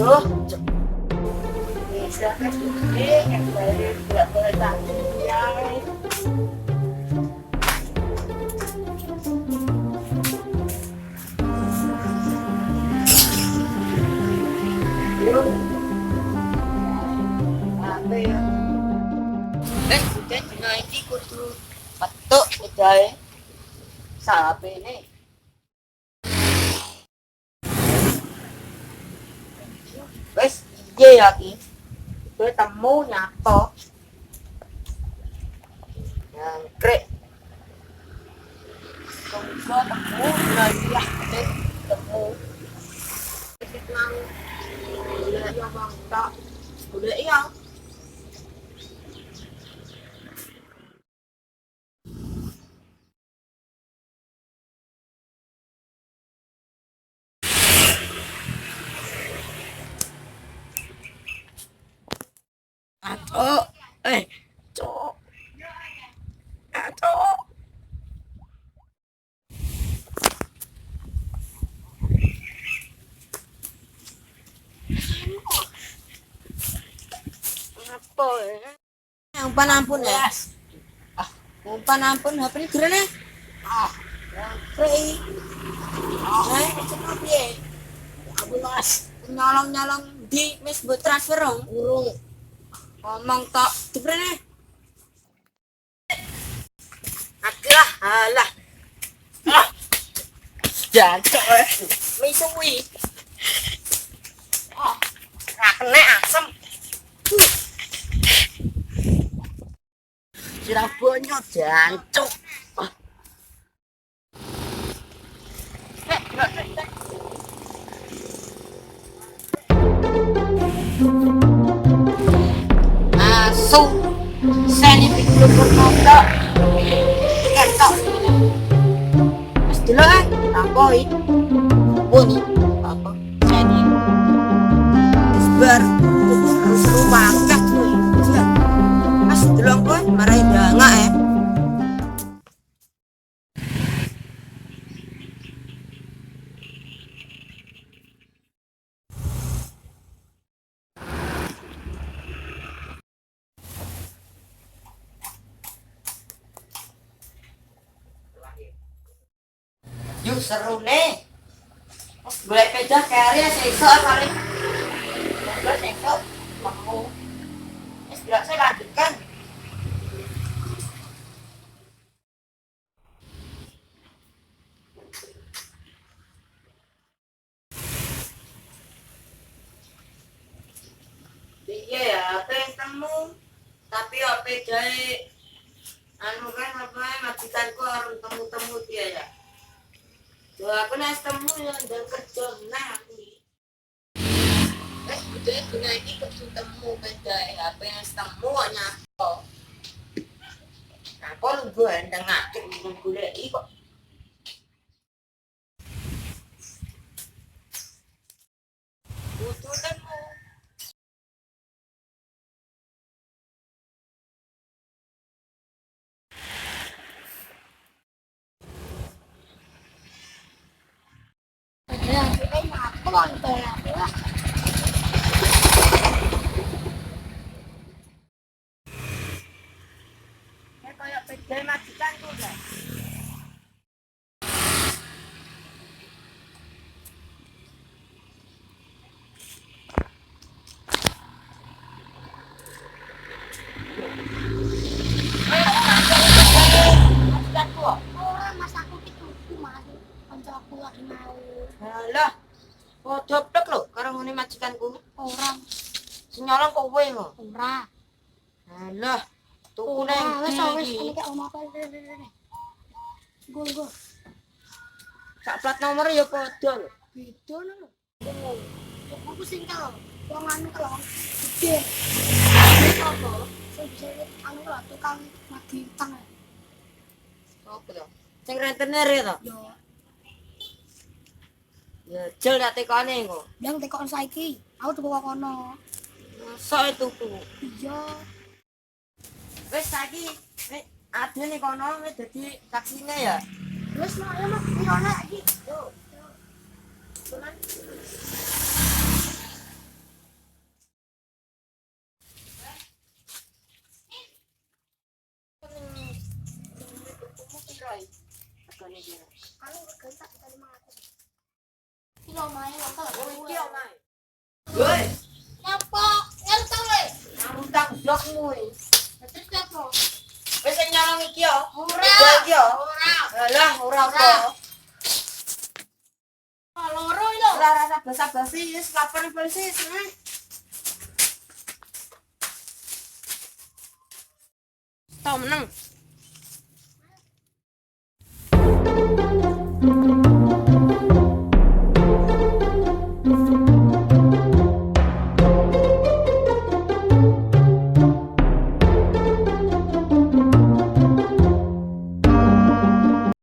Aduh, bisa kan yang balik tidak boleh takut ya. Apa ya? Udah dina iki kudu petuk udahe sapene. Wes iya ya ki. Ketemu nyato. Nyangkrek. Tunggu temu lagi ya ketemu. Wis nang golek yo bang tak golek ya. Aduh, cok, aduh. Apa ya? Ampun ampun ya. Ampun ampun HP ini gerene. Ah, Frei. Cuma piye? aku mas, Nyolong-nyolong di wis mbok transfer dong. urung. Ngomong tok diprene. Alah, alah. Jancok Misuwi. Ra kena asem. Surabaya jancok. Asu. Seni pikir bermoda. Ketok. Wis dulu takoi. Boni. Apa? Seni. Isbar. Seru banget kuwi. Mas delok kowe marahi ndangak Yuk seru nih. Boleh pecah karya sesok kali. Boleh sesok mau. Tidak saya lanjutkan. Iya ya, apa yang temu? Tapi apa dari anu kan apa majikanku harus temu-temu dia ya. Tuh aku nas temu yang dan kerja nah aku. Udah guna ini kerja temu beda ya, apa yang temu hanya kok. Nah, kok lu endang ngakik gulek kok. Butuh temu. Ya, kita ngapon tolak lah. Kayak beda majikanku kan. Majikanku. Oh, mas aku itu mas, kanca aku lagi mau Alah, padha plek lho karo ngene majikanku. orang Sing nyolong kowe ngo. ora. Alah, tuku Ora, nang wes wes ndi ini iki? kayak omah apa. Go. Sak plat nomor ya padha lho. Beda lho. Aku sing tau, wong anu kalau gede. Apa? Sing bisa anu lah tukang nagih utang. Sopo to? Sing rentenir ya to? Yo, Ya jel tak tekane kok. yang tekon saiki, aku tuku kok kono. Masa tuku. Iya, Wis saiki ade ning kono wis dadi saksine ya. wes no ya mak, ini ono iki. Yo. Tulan. regane iki? Anu regane tak 500. Iki omahe kok lak Iki omae. Woi, Nyapa? Ngerti kowe? ngutang blokmu iki. Terus apa? Wis sing nyolong iki yo. Ora. Jual iki yo. Ora. Alah, ora apa. Loro iki lho. Ora rasa basa-basi wis lapor polisi sini. Tau menang.